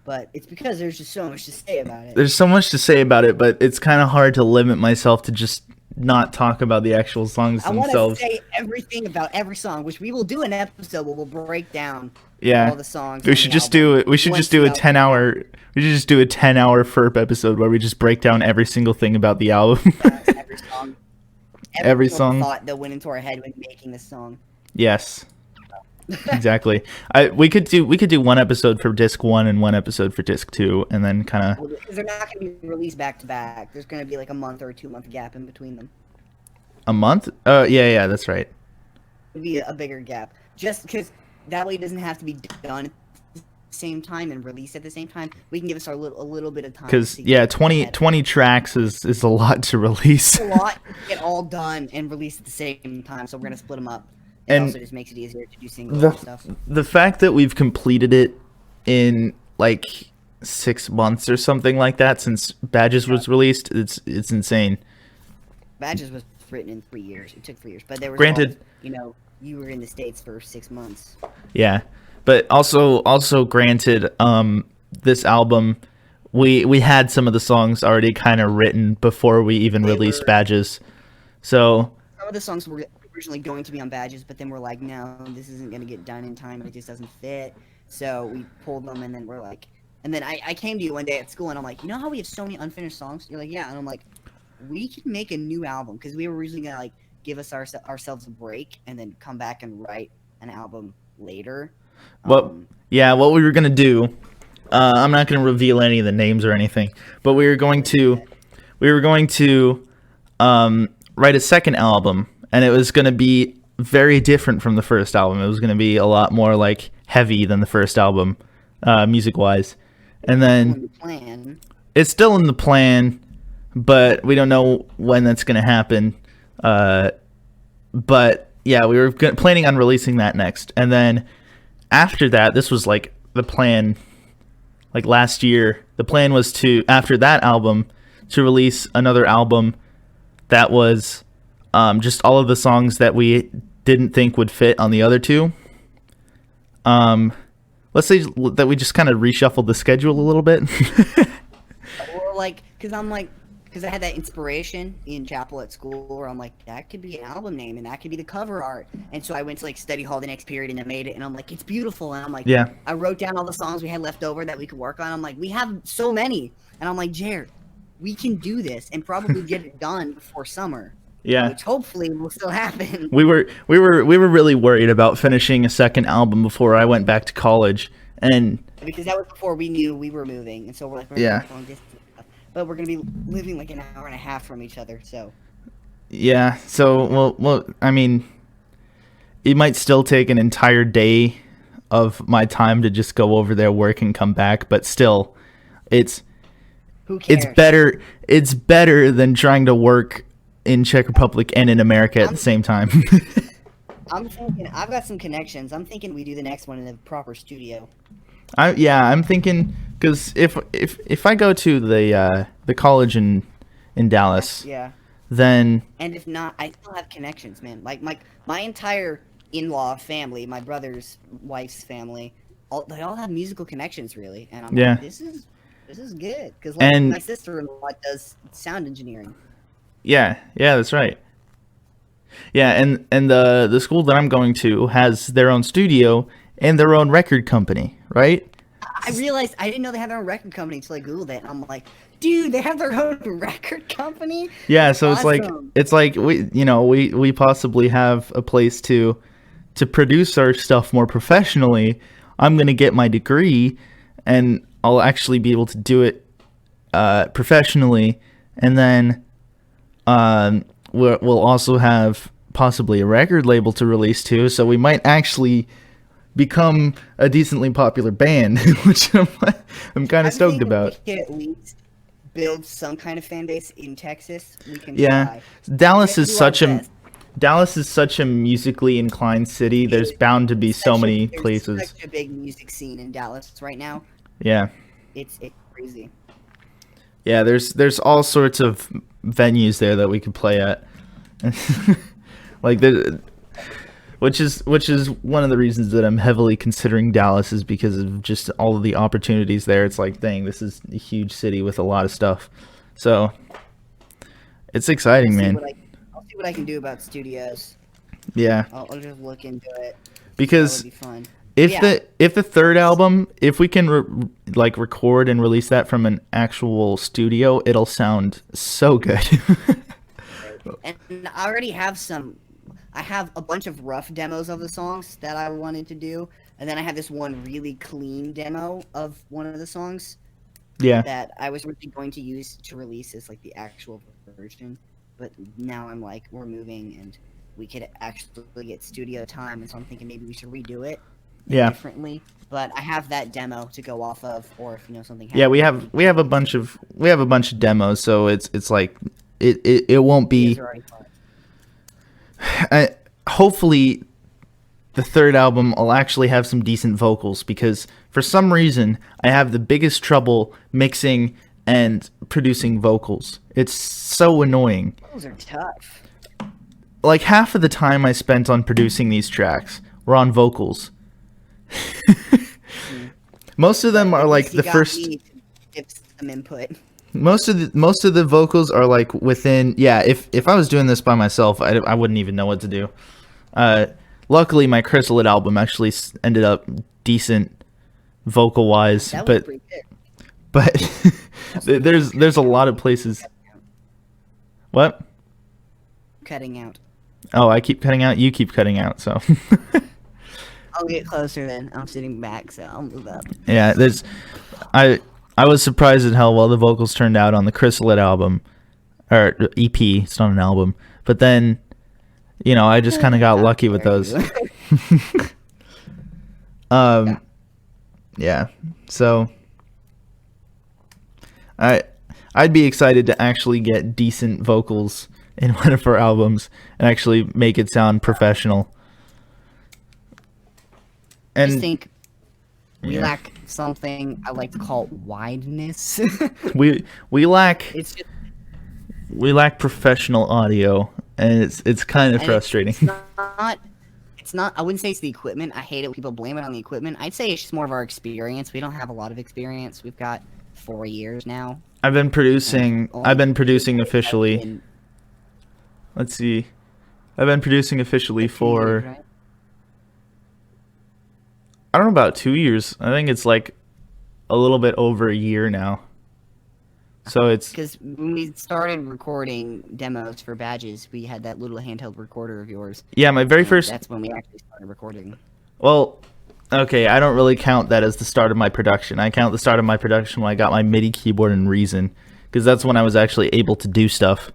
but it's because there's just so much to say about it. There's so much to say about it, but it's kind of hard to limit myself to just not talk about the actual songs I want themselves. to say everything about every song, which we will do an episode where we'll break down Yeah. all the songs. We should just do it. We should just do a 10-hour. We should just do a 10-hour FIRP episode where we just break down every single thing about the album. Every song. Every single song. thought that went into our head when making this song. Yes. Exactly. We could do one episode for disc 1 and one episode for disc 2, and then kind of. Well, because they're not going to be released back to back. There's going to be like a month or a 2-month gap in between them. A month? Yeah, that's right. It'd be a bigger gap, just because that way it doesn't have to be done at the same time and released at the same time. We can give us a little bit of time. Because to yeah, get 20 tracks is a lot to release. a lot to get all done and released at the same time, so we're gonna split them up. It And also just makes it easier to do singles and stuff. The fact that we've completed it in like 6 months or something like that since Badges was released, it's insane. Badges was written in 3 years. It took 3 years, but there was Granted- you were in the States for 6 months. Yeah, but also granted, this album, we had some of the songs already kind of written before we even released Badges, so Some of the songs were originally going to be on Badges, but then we're like, no, this isn't going to get done in time. It just doesn't fit. So we pulled them, and then we're like, and then I came to you one day at school, and I'm like, you know how we have so many unfinished songs? You're like, yeah. And I'm like, we can make a new album, because we were originally going to like give us ourselves a break and then come back and write an album later. what we were gonna do. I'm not gonna reveal any of the names or anything, but we were going to write a second album, and it was gonna be very different from the first album. It was gonna be a lot more like heavy than the first album, music wise. And then Plan. it's still in the plan, but we don't know when that's gonna happen. But yeah, we were planning on releasing that next, and then after that, this was like the plan. Like last year, the plan was to, after that album, to release another album that was just all of the songs that we didn't think would fit on the other two. Let's say that we just kind of reshuffled the schedule a little bit. Or like, because I had that inspiration in chapel at school where I'm like, that could be an album name and that could be the cover art. And so I went to like study hall the next period and I made it, and I'm like, it's beautiful. And I'm like, Yeah. I wrote down all the songs we had left over that we could work on. I'm like, we have so many. And I'm like, Jared, we can do this and probably get it done before summer. Yeah. Which hopefully will still happen. We were really worried about finishing a second album before I went back to college, and Because that was before we knew we were moving. And so we're like, we're Yeah. going long distance and stuff. But we're going to be living like an hour and a half from each other. So yeah. So well, I mean, it might still take an entire day of my time to just go over there, work, and come back, but still, who cares? it's better than trying to work in Czech Republic and in America at the same time. I'm thinking, I've got some connections. I'm thinking we do the next one in a proper studio. I'm thinking, because if I go to the college in Dallas, Yeah. then And if not, I still have connections, man. Like my entire in-law family, my brother's wife's family, they all have musical connections, really. And I'm Yeah. like, this is good, because like, And- my sister-in-law does sound engineering. yeah, that's right. Yeah, and the school that I'm going to has their own studio and their own record company, right? I realized I didn't know they had their own record company until I googled it. And I'm like, dude, they have their own record company. Yeah, so it's Awesome. like we possibly have a place to produce our stuff more professionally. I'm gonna get my degree, and I'll actually be able to do it professionally, and then we'll also have possibly a record label to release too, so we might actually become a decently popular band, which I'm kind of stoked about. We can at least build some kind of fan base in Texas. We can Yeah, try. Dallas We is have to do such our a best. Dallas is such a musically inclined city. There's bound to be so many There's places. such a big music scene in Dallas right now. Yeah. It's crazy. Yeah, there's all sorts of venues there that we could play at. Like which is one of the reasons that I'm heavily considering Dallas, is because of just all of the opportunities there. It's like, dang, this is a huge city with a lot of stuff. So it's exciting, man. I'll see what I can do about studios. Yeah. I'll just look into it. Because that would be fun. if the third album, if we can record and release that from an actual studio, it'll sound so good. And I already have I have a bunch of rough demos of the songs that I wanted to do, and then I have this one really clean demo of one of the songs Yeah. that I was really going to use to release as like the actual version. But now I'm like, we're moving and we could actually get studio time, and so I'm thinking maybe we should redo it differently. But I have that demo to go off of, or if something happens. Yeah, we have a bunch of demos, so it's like it won't be. These are already fun. Hopefully the third album will actually have some decent vocals, because for some reason I have the biggest trouble mixing and producing vocals. It's so annoying. Those are tough. Like, half of the time I spent on producing these tracks were on vocals. Most of them are like the first. Give some input. Most of the vocals are like within. Yeah, if I was doing this by myself, I wouldn't even know what to do. Luckily, my Chrysalid album actually ended up decent vocal wise, That was pretty good. there's a lot of places. What? Cutting out. Oh, I keep cutting out. You keep cutting out. So. I'll get closer then. I'm sitting back, so I'll move up. Yeah, I was surprised at how well the vocals turned out on the Chrysalid album, or EP. It's not an album, but then, I just kind of got lucky with those. Yeah. So, I'd be excited to actually get decent vocals in one of our albums and actually make it sound professional. I And just think we lack something I like to call wideness. we lack It's just we lack professional audio, and it's kind of and frustrating. It's not. I wouldn't say it's the equipment. I hate it when people blame it on the equipment. I'd say it's just more of our experience. We don't have a lot of experience. We've got 4 years now. I've been producing officially. Let's see. I've been producing officially for Right? I don't know, about 2 years. I think it's like a little bit over a year now. So it's Because when we started recording demos for badges, we had that little handheld recorder of yours. yeah, my very and first. That's when we actually started recording. Well, okay, I don't really count that as the start of my production. I count the start of my production when I got my MIDI keyboard and Reason, because that's when I was actually able to do stuff.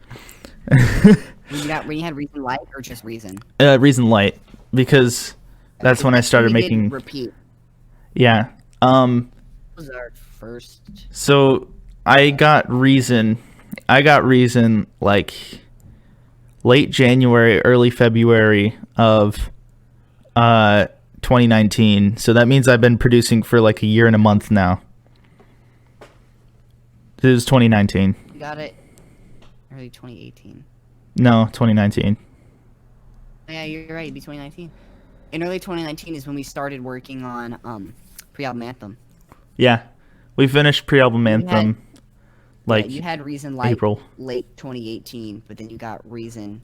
When you had Reason Light or just Reason? Reason Light, because that's when I started We did making. repeat. Yeah. That was our first. So I got Reason like late January, early February of 2019. So that means I've been producing for like a year and a month now. This is 2019. We got it early 2018. No, 2019. Yeah, you're right. It'd be 2019. In early 2019 is when we started working on pre-album anthem. Yeah. We finished pre-album anthem like You had Reason Light April. late 2018, but then you got Reason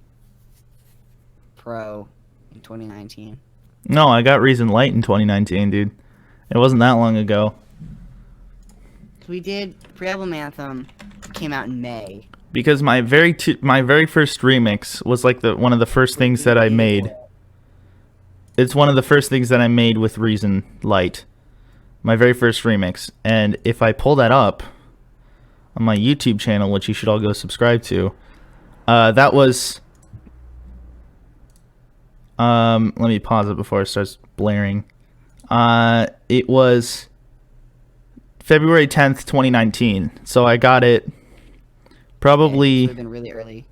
Pro in 2019. No, I got Reason Light in 2019, dude. It wasn't that long ago. So we did pre-album anthem, came out in May. Because my very first remix was like one of the first things that I made. It's one of the first things that I made with Reason Light. My very first remix. And if I pull that up on my YouTube channel, which you should all go subscribe to, That was. Let me pause it before it starts blaring. It was February 10th, 2019. So I got it probably Been really early.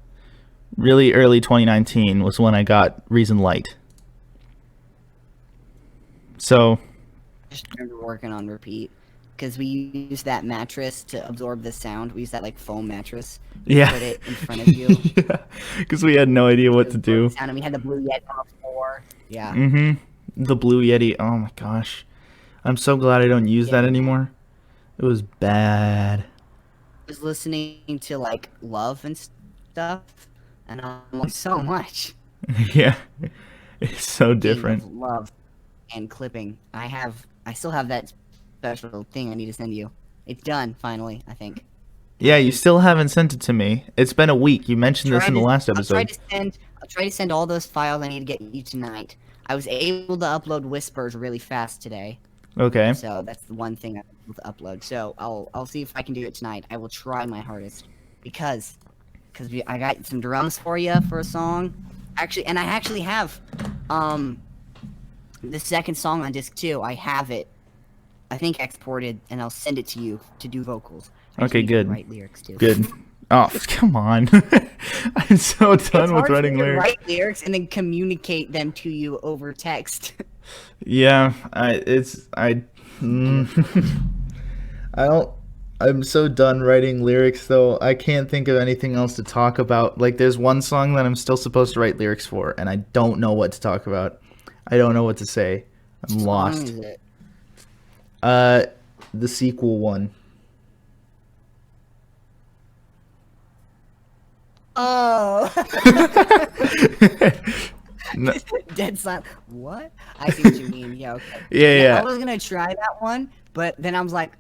really early 2019 was when I got Reason Light. So Just remember working on repeat because we used that mattress to absorb the sound. We used that like foam mattress. yeah, Put it in front of you. yeah, because we had no idea what to do. Sound, and we had the blue Yeti on the floor. Yeah. The Blue Yeti. Oh my gosh, I'm so glad I don't use that anymore. It was bad. I was listening to like Love and stuff, and I'm like so much. Yeah, it's so different. Of Love and clipping. I still have that special thing I need to send you. It's done finally, I think. Yeah, you still haven't sent it to me. It's been a week. You mentioned this in the last episode. I'll try to send all those files I need to get you tonight. I was able to upload Whispers really fast today. Okay. So that's the one thing I'm able to upload. So I'll see if I can do it tonight. I will try my hardest because I got some drums for you for a song. Actually, and I actually have the second song on disc 2. I have it, I think, exported, and I'll send it to you to do vocals. I just Okay, need to good. write lyrics too. Good. Oh, come on. I'm so done with writing lyrics. Write lyrics and then communicate them to you over text. Yeah, I'm so done writing lyrics though. I can't think of anything else to talk about. Like there's one song that I'm still supposed to write lyrics for and I don't know what to talk about. I don't know what to say. I'm lost. What song is it? The sequel one. Oh. No. Dead silent. What? I see what you mean. Yeah, okay. Yeah. I was gonna try that one, but then I was like,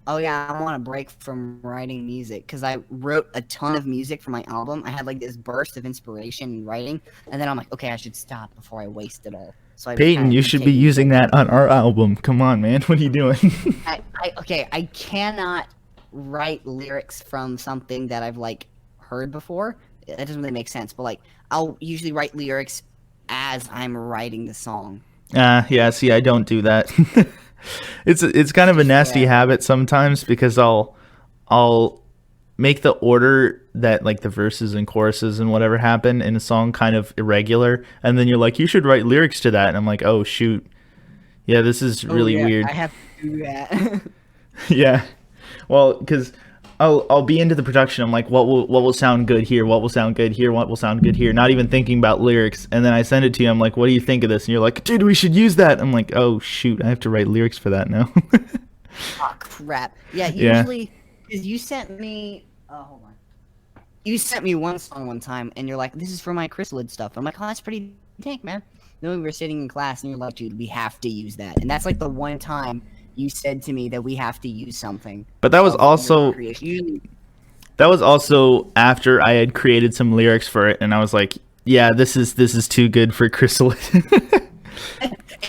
oh yeah, I want a break from writing music because I wrote a ton of music for my album. I had like this burst of inspiration in writing, and then I'm like, okay, I should stop before I waste it all. So Peyton, you should be using that on our album. Come on, man. What are you doing? I cannot write lyrics from something that I've like heard before. That doesn't really make sense. But like, I'll usually write lyrics as I'm writing the song. Yeah. See, I don't do that. It's kind of a nasty habit sometimes because I'll make the order that like the verses and choruses and whatever happen in a song kind of irregular, and then you're like, you should write lyrics to that, and I'm like, oh shoot, yeah, this is really weird. I have to do that. Yeah, well, because I'll be into the production. I'm like, what will sound good here? What will sound good here? What will sound good here? Not even thinking about lyrics, and then I send it to you. I'm like, what do you think of this? And you're like, dude, we should use that. I'm like, oh shoot, I have to write lyrics for that now. Oh crap! Yeah, usually because you sent me. Oh, hold on. You sent me one song one time, and you're like, "This is for my chrysalid stuff." I'm like, "Oh, that's pretty dank, man." Then we were sitting in class, and you're like, "Dude, we have to use that." And that's like the one time you said to me that we have to use something. But that was also after I had created some lyrics for it, and I was like, "Yeah, this is too good for chrysalid."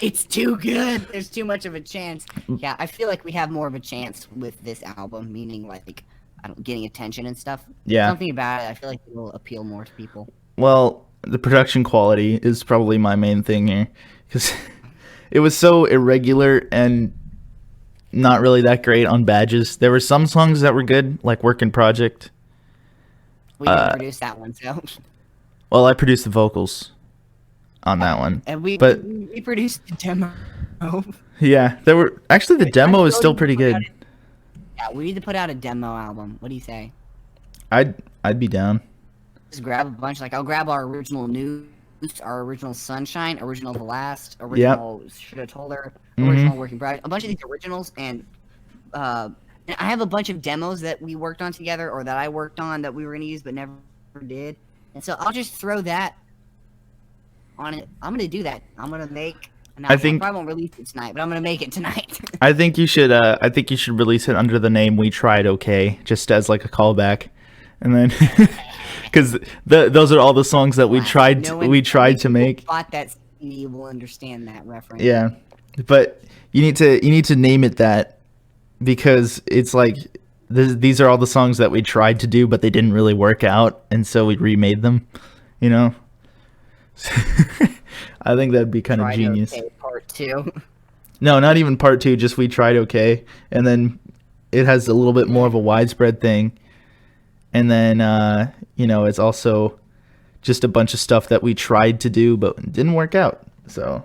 It's too good. There's too much of a chance. Yeah, I feel like we have more of a chance with this album, meaning like getting attention and stuff. Yeah. Something about it, I feel like it will appeal more to people. Well, the production quality is probably my main thing here because it was so irregular and not really that great on Badges. There were some songs that were good, like Work in Project. We didn't produce that one, so. Well, I produced the vocals on that one. And we produced the demo. Yeah, the demo is still pretty good. Yeah, we need to put out a demo album. What do you say? I'd be down. Just grab a bunch. Like, I'll grab our original News, our original Sunshine, original The Last, original Should Have Told Her, original Working Project. A bunch of these originals, and I have a bunch of demos that we worked on together, or that I worked on that we were going to use but never did. And so I'll just throw that on it. I'm going to do that. I'm going to make... I probably won't release it tonight, but I'm gonna make it tonight. I think you should release it under the name "We Tried Okay," just as like a callback, and then because those are all the songs that we tried to make. Bought that CD will understand that reference. Yeah, but you need to name it that because it's like these are all the songs that we tried to do, but they didn't really work out, and so we remade them. You know, I think that'd be kind of Tried genius. Okay, part 2. No, not even part 2. Just we tried okay, and then it has a little bit more of a widespread thing, and then it's also just a bunch of stuff that we tried to do but didn't work out. So.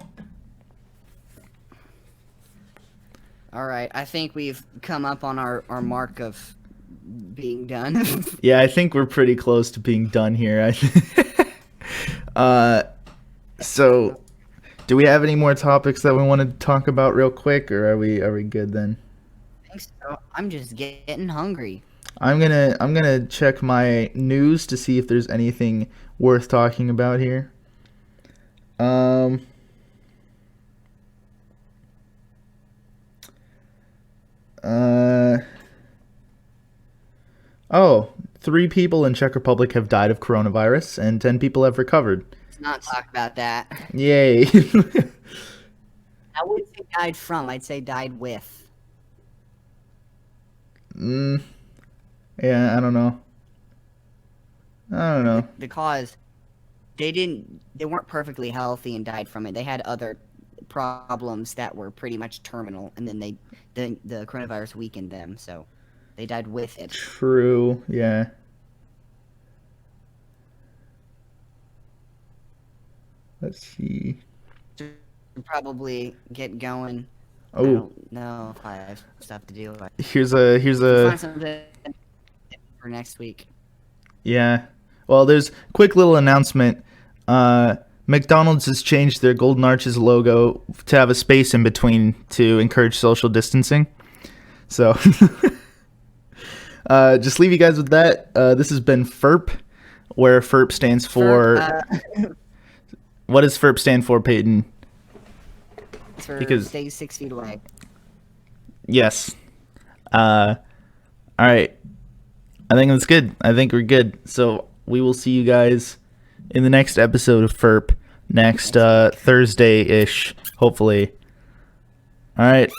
All right, I think we've come up on our mark of being done. Yeah, I think we're pretty close to being done here. So, do we have any more topics that we want to talk about real quick, or are we good then? I think so. I'm just getting hungry. I'm gonna check my news to see if there's anything worth talking about here. Oh, 3 people in Czech Republic have died of coronavirus, and 10 people have recovered. Let's not talk about that. Yay! I wouldn't say died from. I'd say died with. Yeah, I don't know. Because they weren't perfectly healthy and died from it. They had other problems that were pretty much terminal, and then the coronavirus weakened them, so they died with it. True. Yeah. Let's see. Should probably get going. I Oh, don't know if I have stuff to do. here's Find a something for next week. yeah. Well, there's a quick little announcement. McDonald's has changed their Golden Arches logo to have a space in between to encourage social distancing. So, just leave you guys with that. This has been FIRP, where FIRP stands for. What does FIRP stand for, Peyton? Because stay 6 feet away. yes. All right. I think that's good. I think we're good. So we will see you guys in the next episode of FIRP next Thursday-ish, hopefully. All right.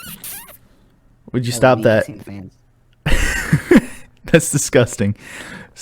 Would you stop that? That's disgusting.